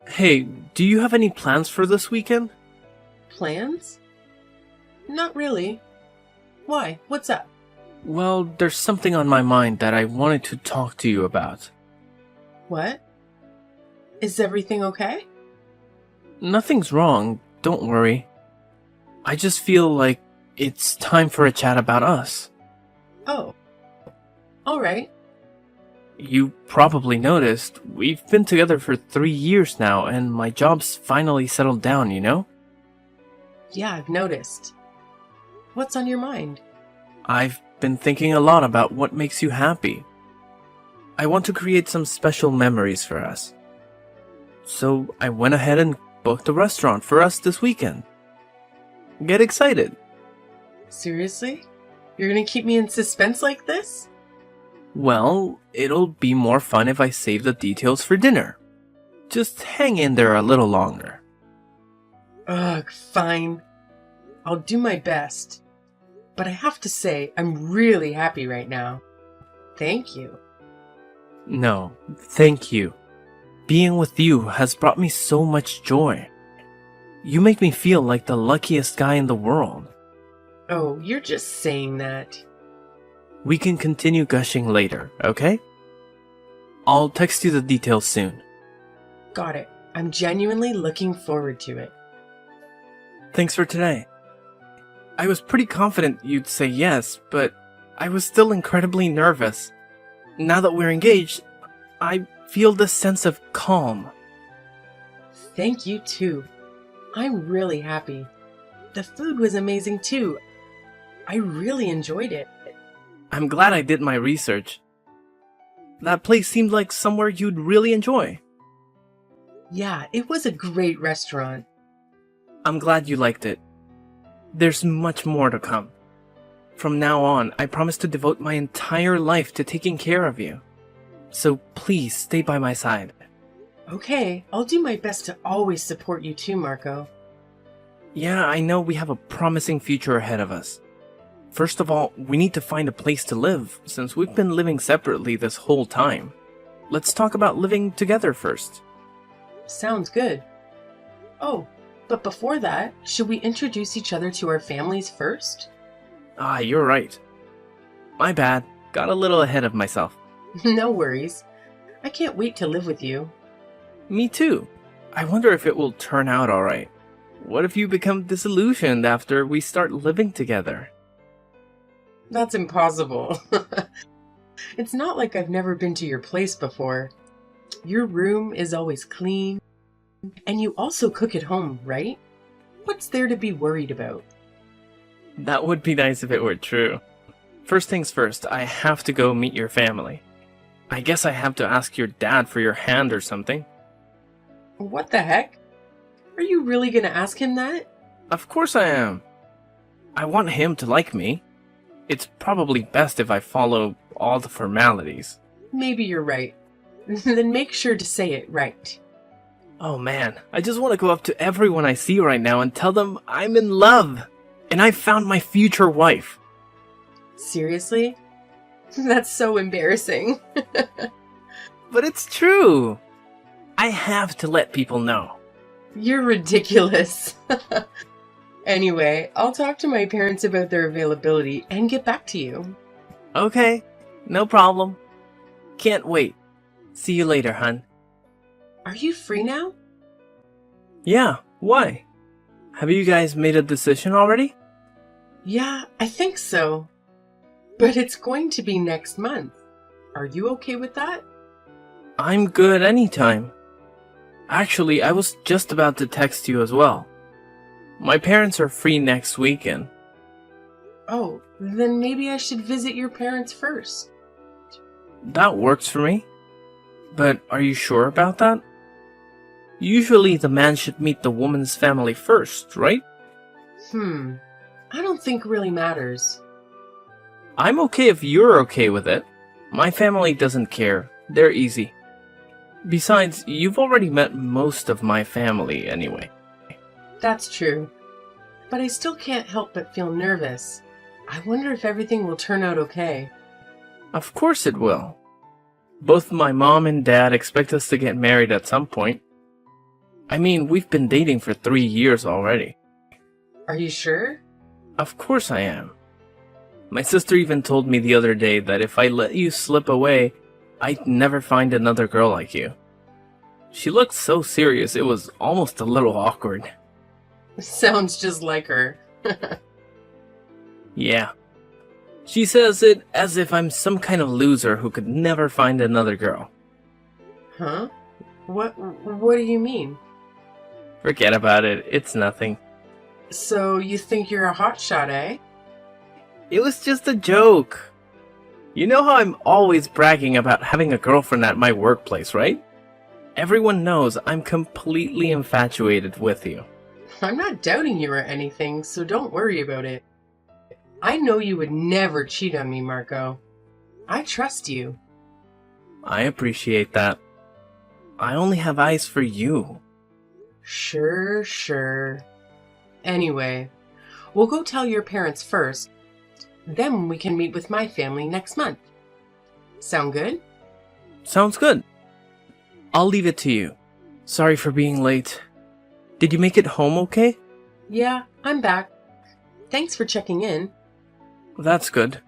Hey, do you have any plans for this weekend? Plans? Not really. Why? What's up? Well, there's something on my mind that I wanted to talk to you about. What? Is everything okay? Nothing's wrong, don't worry. I just feel like it's time for a chat about us. Oh, all right. You probably noticed, we've been together for 3 years now, and my job's finally settled down, you know? Yeah, I've noticed. What's on your mind? I've been thinking a lot about what makes you happy. I want to create some special memories for us. So I went ahead and booked a restaurant for us this weekend. Get excited. Seriously? You're gonna keep me in suspense like this? Well, it'll be more fun if I save the details for dinner. Just hang in there a little longer. Ugh, fine. I'll do my best. But I have to say, I'm really happy right now. Thank you. No, thank you. Being with you has brought me so much joy. You make me feel like the luckiest guy in the world. Oh, you're just saying that. We can continue gushing later, okay? I'll text you the details soon. Got it. I'm genuinely looking forward to it. Thanks for today. I was pretty confident you'd say yes, but I was still incredibly nervous. Now that we're engaged, I feel this sense of calm. Thank you too. I'm really happy. The food was amazing too. I really enjoyed it. I'm glad I did my research. That place seemed like somewhere you'd really enjoy. Yeah, it was a great restaurant. I'm glad you liked it. There's much more to come. From now on, I promise to devote my entire life to taking care of you. So please stay by my side. Okay, I'll do my best to always support you too, Marco. Yeah, I know we have a promising future ahead of us. First of all, we need to find a place to live, since we've been living separately this whole time. Let's talk about living together first. Sounds good. Oh, but before that, should we introduce each other to our families first? Ah, you're right. My bad. Got a little ahead of myself. No worries. I can't wait to live with you. Me too. I wonder if it will turn out alright. What if you become disillusioned after we start living together? That's impossible. It's not like I've never been to your place before. Your room is always clean. And you also cook at home, right? What's there to be worried about? That would be nice if it were true. First things first, I have to go meet your family. I guess I have to ask your dad for your hand or something. What the heck? Are you really gonna ask him that? Of course I am. I want him to like me. It's probably best if I follow all the formalities. Maybe you're right. Then make sure to say it right. Oh man, I just want to go up to everyone I see right now and tell them I'm in love. And I found my future wife. Seriously? That's so embarrassing. But it's true. I have to let people know. You're ridiculous. Anyway, I'll talk to my parents about their availability and get back to you. Okay, no problem. Can't wait. See you later, hun. Are you free now? Yeah, why? Have you guys made a decision already? Yeah, I think so. But it's going to be next month. Are you okay with that? I'm good anytime. Actually, I was just about to text you as well. My parents are free next weekend. Oh, then maybe I should visit your parents first. That works for me. But are you sure about that? Usually the man should meet the woman's family first, right? I don't think really matters. I'm okay if you're okay with it. My family doesn't care. They're easy. Besides, you've already met most of my family anyway. That's true. But I still can't help but feel nervous. I wonder if everything will turn out okay. Of course it will. Both my mom and dad expect us to get married at some point. I mean, we've been dating for 3 years already. Are you sure? Of course I am. My sister even told me the other day that if I let you slip away, I'd never find another girl like you. She looked so serious, it was almost a little awkward. Sounds just like her. Yeah. She says it as if I'm some kind of loser who could never find another girl. Huh? What do you mean? Forget about it, it's nothing. So you think you're a hotshot, eh? It was just a joke. You know how I'm always bragging about having a girlfriend at my workplace, right? Everyone knows I'm completely infatuated with you. I'm not doubting you or anything, so don't worry about it. I know you would never cheat on me, Marco. I trust you. I appreciate that. I only have eyes for you. Sure. Anyway, we'll go tell your parents first. Then we can meet with my family next month. Sound good? Sounds good. I'll leave it to you. Sorry for being late. Did you make it home okay? Yeah, I'm back. Thanks for checking in. That's good.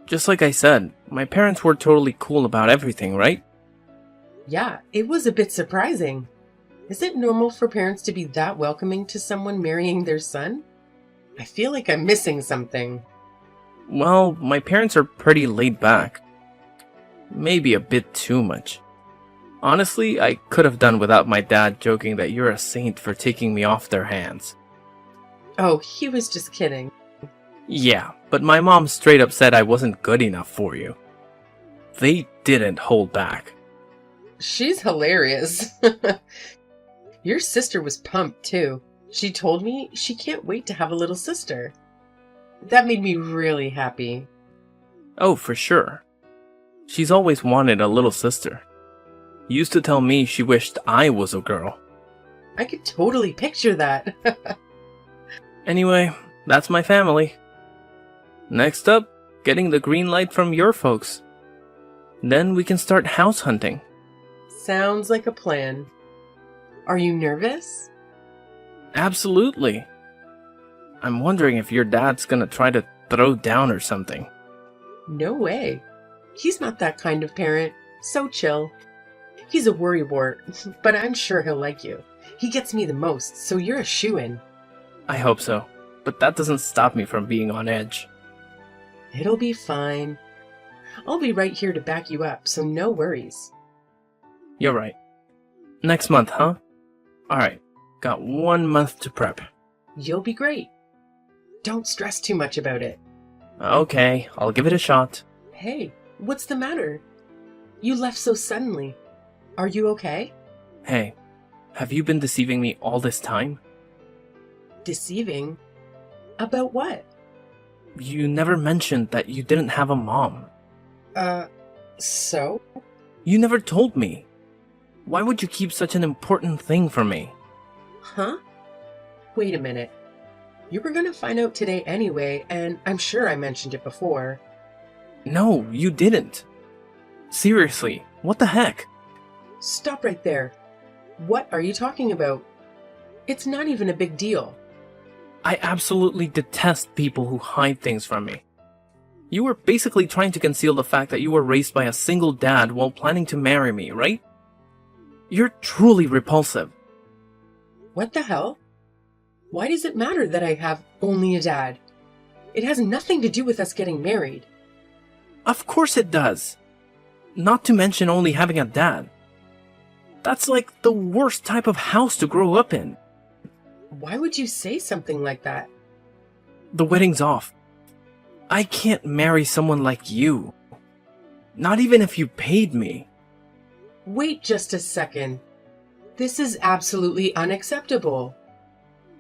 Just like I said, my parents were totally cool about everything, right? Yeah, it was a bit surprising. Is it normal for parents to be that welcoming to someone marrying their son? I feel like I'm missing something. Well, my parents are pretty laid back. Maybe a bit too much. Honestly, I could have done without my dad joking that you're a saint for taking me off their hands. Oh, he was just kidding. Yeah, but my mom straight up said I wasn't good enough for you. They didn't hold back. She's hilarious. Your sister was pumped too. She told me she can't wait to have a little sister. That made me really happy. Oh, for sure. She's always wanted a little sister. Used to tell me she wished I was a girl. I could totally picture that. Anyway, that's my family. Next up, getting the green light from your folks. Then we can start house hunting. Sounds like a plan. Are you nervous? Absolutely. I'm wondering if your dad's gonna try to throw down or something. No way. He's not that kind of parent. So chill. He's a worrywart, but I'm sure he'll like you. He gets me the most, so you're a shoo-in. I hope so, but that doesn't stop me from being on edge. It'll be fine. I'll be right here to back you up, so no worries. You're right. Next month, huh? Alright, got 1 month to prep. You'll be great. Don't stress too much about it. Okay, I'll give it a shot. Hey, what's the matter? You left so suddenly. Are you okay? Hey, have you been deceiving me all this time? Deceiving? About what? You never mentioned that you didn't have a mom. So? You never told me. Why would you keep such an important thing from me? Huh? Wait a minute. You were gonna find out today anyway, and I'm sure I mentioned it before. No, you didn't. Seriously, what the heck? Stop right there. What are you talking about? It's not even a big deal. I absolutely detest people who hide things from me. You were basically trying to conceal the fact that you were raised by a single dad while planning to marry me, right? You're truly repulsive. What the hell? Why does it matter that I have only a dad? It has nothing to do with us getting married. Of course it does. Not to mention only having a dad. That's like the worst type of house to grow up in. Why would you say something like that? The wedding's off. I can't marry someone like you. Not even if you paid me. Wait just a second. This is absolutely unacceptable.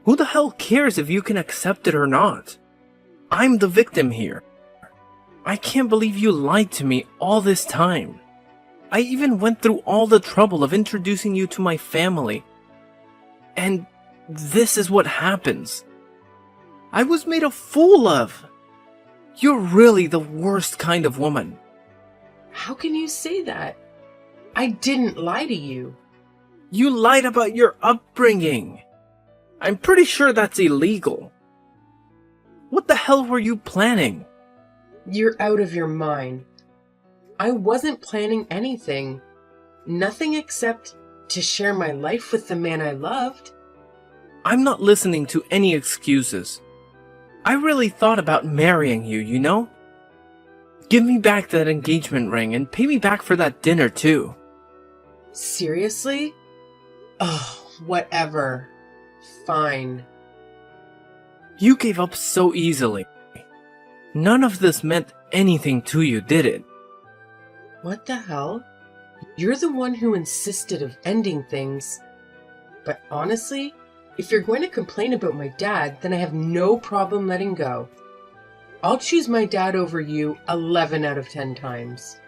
Who the hell cares if you can accept it or not? I'm the victim here. I can't believe you lied to me all this time. I even went through all the trouble of introducing you to my family. And this is what happens. I was made a fool of. You're really the worst kind of woman. How can you say that? I didn't lie to you. You lied about your upbringing. I'm pretty sure that's illegal. What the hell were you planning? You're out of your mind. I wasn't planning anything. Nothing except to share my life with the man I loved. I'm not listening to any excuses. I really thought about marrying you, you know? Give me back that engagement ring and pay me back for that dinner too. Seriously? Oh, whatever. Fine. You gave up so easily. None of this meant anything to you, did it? What the hell? You're the one who insisted of ending things. But honestly, if you're going to complain about my dad, then I have no problem letting go. I'll choose my dad over you 11 out of 10 times.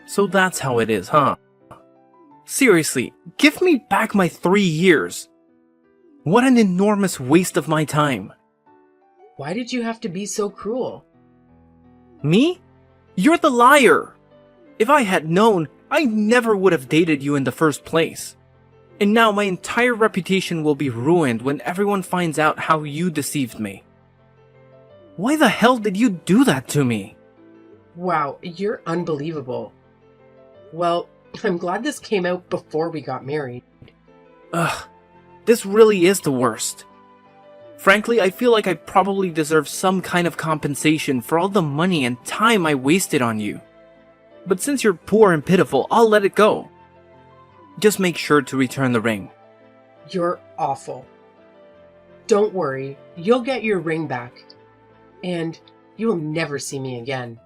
So that's how it is, huh? Seriously, give me back my 3 years. What an enormous waste of my time. Why did you have to be so cruel? Me? You're the liar. If I had known, I never would have dated you in the first place. And now my entire reputation will be ruined when everyone finds out how you deceived me. Why the hell did you do that to me? Wow, you're unbelievable. Well, I'm glad this came out before we got married. Ugh, this really is the worst. Frankly, I feel like I probably deserve some kind of compensation for all the money and time I wasted on you. But since you're poor and pitiful, I'll let it go. Just make sure to return the ring. You're awful. Don't worry, you'll get your ring back. And you will never see me again.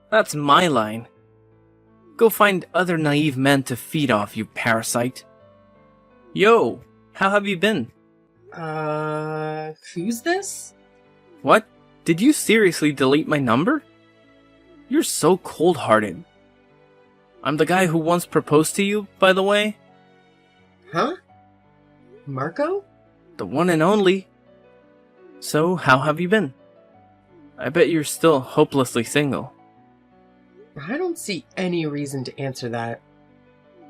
That's my line. Go find other naive men to feed off, you parasite. Yo, how have you been? Who's this? What? Did you seriously delete my number? You're so cold-hearted. I'm the guy who once proposed to you, by the way. Huh? Marco? The one and only. So, how have you been? I bet you're still hopelessly single. I don't see any reason to answer that.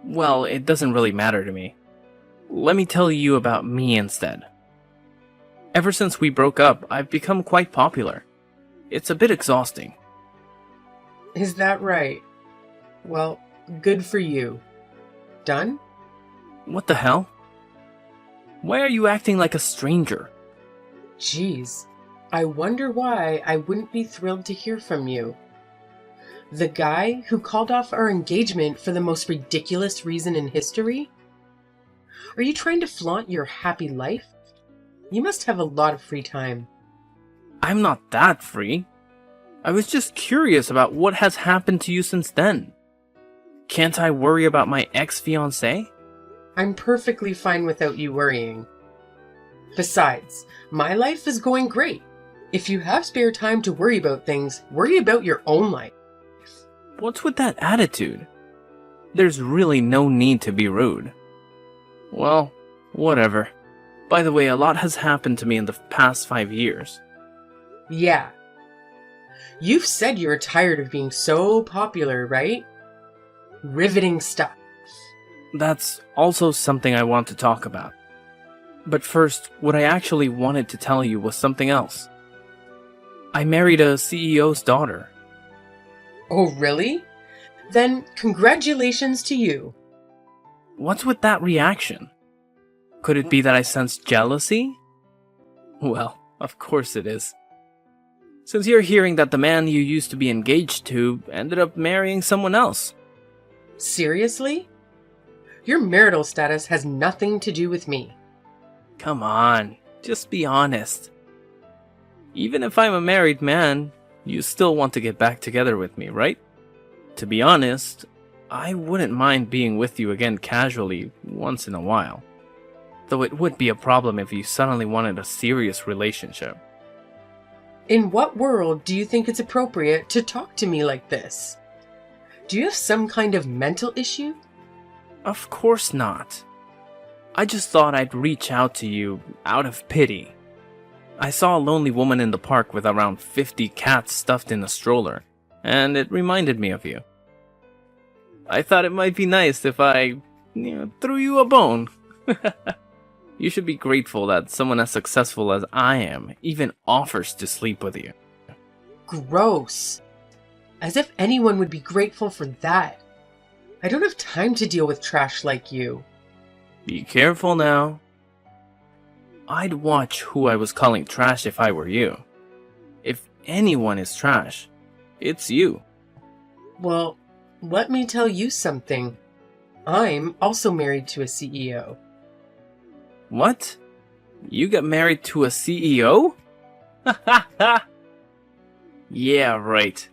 Well, it doesn't really matter to me. Let me tell you about me instead. Ever since we broke up, I've become quite popular. It's a bit exhausting. Is that right? Well, good for you. Done? What the hell? Why are you acting like a stranger? Jeez, I wonder why I wouldn't be thrilled to hear from you. The guy who called off our engagement for the most ridiculous reason in history? Are you trying to flaunt your happy life? You must have a lot of free time. I'm not that free. I was just curious about what has happened to you since then. Can't I worry about my ex-fiancé? I'm perfectly fine without you worrying. Besides, my life is going great. If you have spare time to worry about things, worry about your own life. What's with that attitude? There's really no need to be rude. Well, whatever. By the way, a lot has happened to me in the past 5 years. Yeah. You've said you're tired of being so popular, right? Riveting stuff. That's also something I want to talk about. But first, what I actually wanted to tell you was something else. I married a CEO's daughter. Oh, really? Then congratulations to you. What's with that reaction? Could it be that I sense jealousy? Well, of course it is. Since you're hearing that the man you used to be engaged to ended up marrying someone else. Seriously? Your marital status has nothing to do with me. Come on, just be honest. Even if I'm a married man, you still want to get back together with me, right? To be honest, I wouldn't mind being with you again casually once in a while. Though it would be a problem if you suddenly wanted a serious relationship. In what world do you think it's appropriate to talk to me like this? Do you have some kind of mental issue? Of course not. I just thought I'd reach out to you out of pity. I saw a lonely woman in the park with around 50 cats stuffed in a stroller, and it reminded me of you. I thought it might be nice if I threw you a bone. You should be grateful that someone as successful as I am even offers to sleep with you. Gross. As if anyone would be grateful for that. I don't have time to deal with trash like you. Be careful now. I'd watch who I was calling trash if I were you. If anyone is trash, it's you. Well, let me tell you something. I'm also married to a CEO. What? You got married to a CEO? Yeah, right.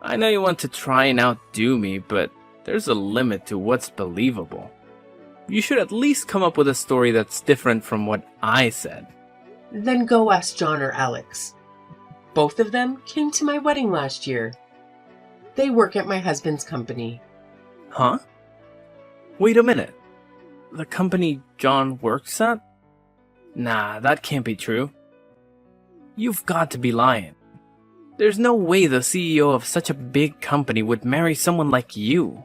I know you want to try and outdo me, but there's a limit to what's believable. You should at least come up with a story that's different from what I said. Then go ask John or Alex. Both of them came to my wedding last year. They work at my husband's company. Huh? Wait a minute. The company John works at? Nah, that can't be true. You've got to be lying. There's no way the CEO of such a big company would marry someone like you.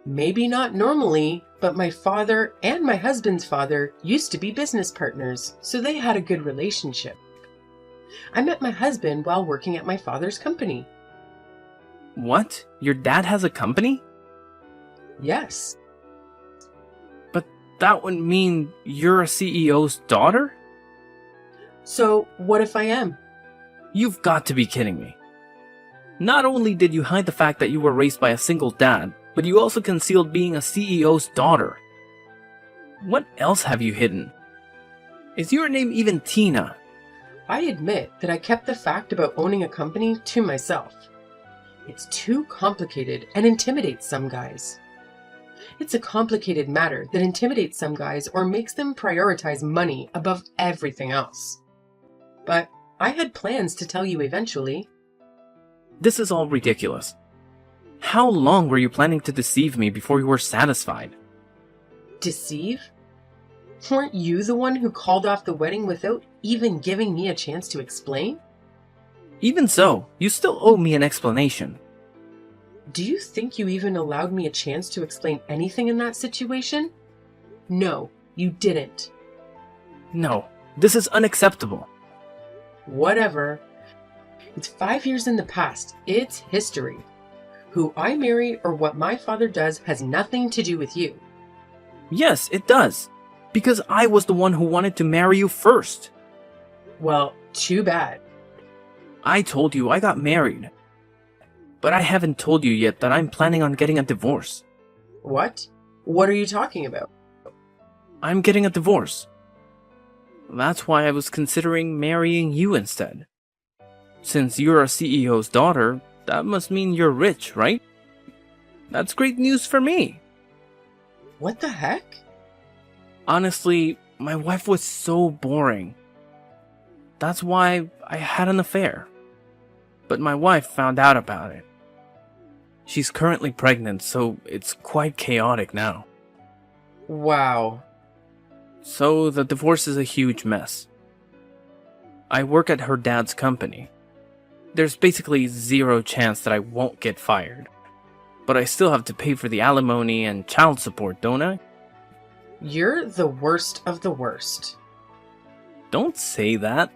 Maybe not normally, but my father and my husband's father used to be business partners, so they had a good relationship. I met my husband while working at my father's company. What? Your dad has a company? Yes. But that would mean you're a CEO's daughter? So what if I am? You've got to be kidding me. Not only did you hide the fact that you were raised by a single dad, but you also concealed being a CEO's daughter. What else have you hidden? Is your name even Tina? I admit that I kept the fact about owning a company to myself. It's too complicated and intimidates some guys. It's a complicated matter that intimidates some guys or makes them prioritize money above everything else. But I had plans to tell you eventually. This is all ridiculous. How long were you planning to deceive me before you were satisfied? Deceive? Weren't you the one who called off the wedding without even giving me a chance to explain? Even so, you still owe me an explanation. Do you think you even allowed me a chance to explain anything in that situation? No, you didn't. No, this is unacceptable. Whatever. It's 5 years in the past. It's history. Who I marry or what my father does has nothing to do with you. Yes, it does. Because I was the one who wanted to marry you first. Well, too bad. I told you I got married. But I haven't told you yet that I'm planning on getting a divorce. What? What are you talking about? I'm getting a divorce. That's why I was considering marrying you instead. Since you're a CEO's daughter, that must mean you're rich, right? That's great news for me. What the heck? Honestly, my wife was so boring. That's why I had an affair. But my wife found out about it. She's currently pregnant, so it's quite chaotic now. Wow. So the divorce is a huge mess. I work at her dad's company. There's basically zero chance that I won't get fired. But I still have to pay for the alimony and child support, don't I? You're the worst of the worst. Don't say that.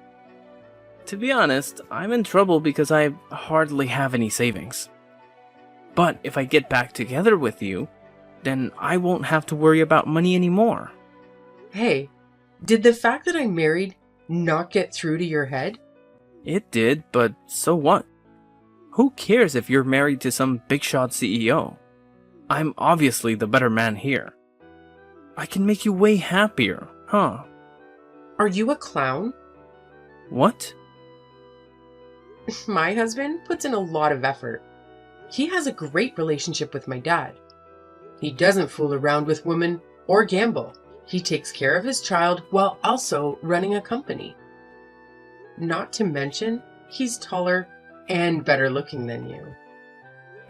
To be honest, I'm in trouble because I hardly have any savings. But if I get back together with you, then I won't have to worry about money anymore. Hey, did the fact that I'm married not get through to your head? It did, but so what? Who cares if you're married to some big shot CEO? I'm obviously the better man here. I can make you way happier, huh? Are you a clown? What? My husband puts in a lot of effort. He has a great relationship with my dad. He doesn't fool around with women or gamble. He takes care of his child while also running a company. Not to mention, he's taller and better looking than you.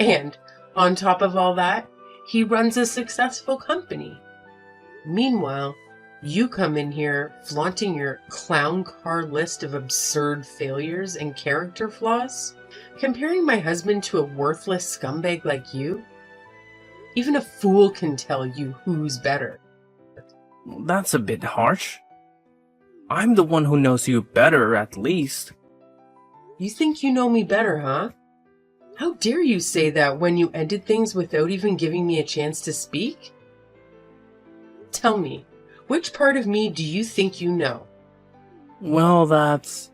And on top of all that, he runs a successful company. Meanwhile, you come in here flaunting your clown car list of absurd failures and character flaws, comparing my husband to a worthless scumbag like you. Even a fool can tell you who's better. That's a bit harsh. I'm the one who knows you better, at least. You think you know me better, huh? How dare you say that when you ended things without even giving me a chance to speak? Tell me, which part of me do you think you know? Well, that's...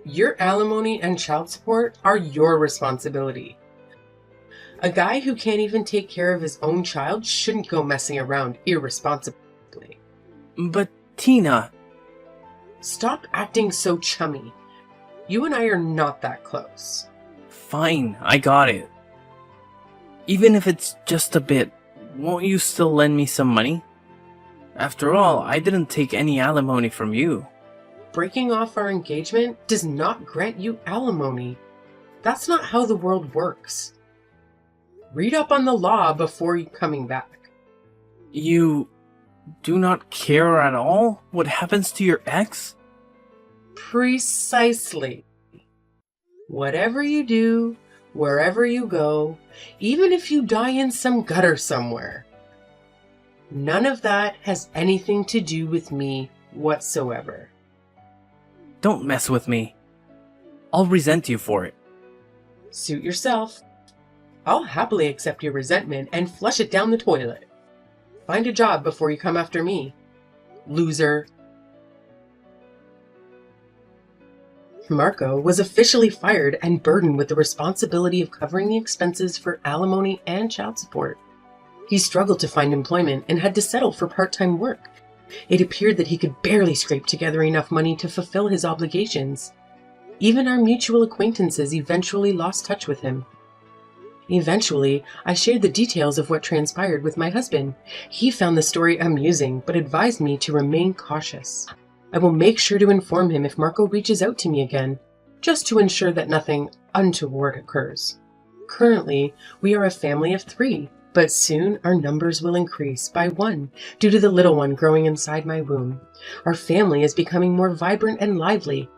Your alimony and child support are your responsibility. A guy who can't even take care of his own child shouldn't go messing around irresponsibly. But, Tina... Stop acting so chummy. You and I are not that close. Fine, I got it. Even if it's just a bit, won't you still lend me some money? After all, I didn't take any alimony from you. Breaking off our engagement does not grant you alimony. That's not how the world works. Read up on the law before coming back. You do not care at all what happens to your ex? Precisely. Whatever you do, wherever you go, even if you die in some gutter somewhere, none of that has anything to do with me whatsoever. Don't mess with me. I'll resent you for it. Suit yourself. I'll happily accept your resentment and flush it down the toilet. Find a job before you come after me, loser. Marco was officially fired and burdened with the responsibility of covering the expenses for alimony and child support. He struggled to find employment and had to settle for part-time work. It appeared that he could barely scrape together enough money to fulfill his obligations. Even our mutual acquaintances eventually lost touch with him. Eventually, I shared the details of what transpired with my husband. He found the story amusing, but advised me to remain cautious. I will make sure to inform him if Marco reaches out to me again, just to ensure that nothing untoward occurs. Currently, we are a family of 3, but soon our numbers will increase by 1 due to the little one growing inside my womb. Our family is becoming more vibrant and lively,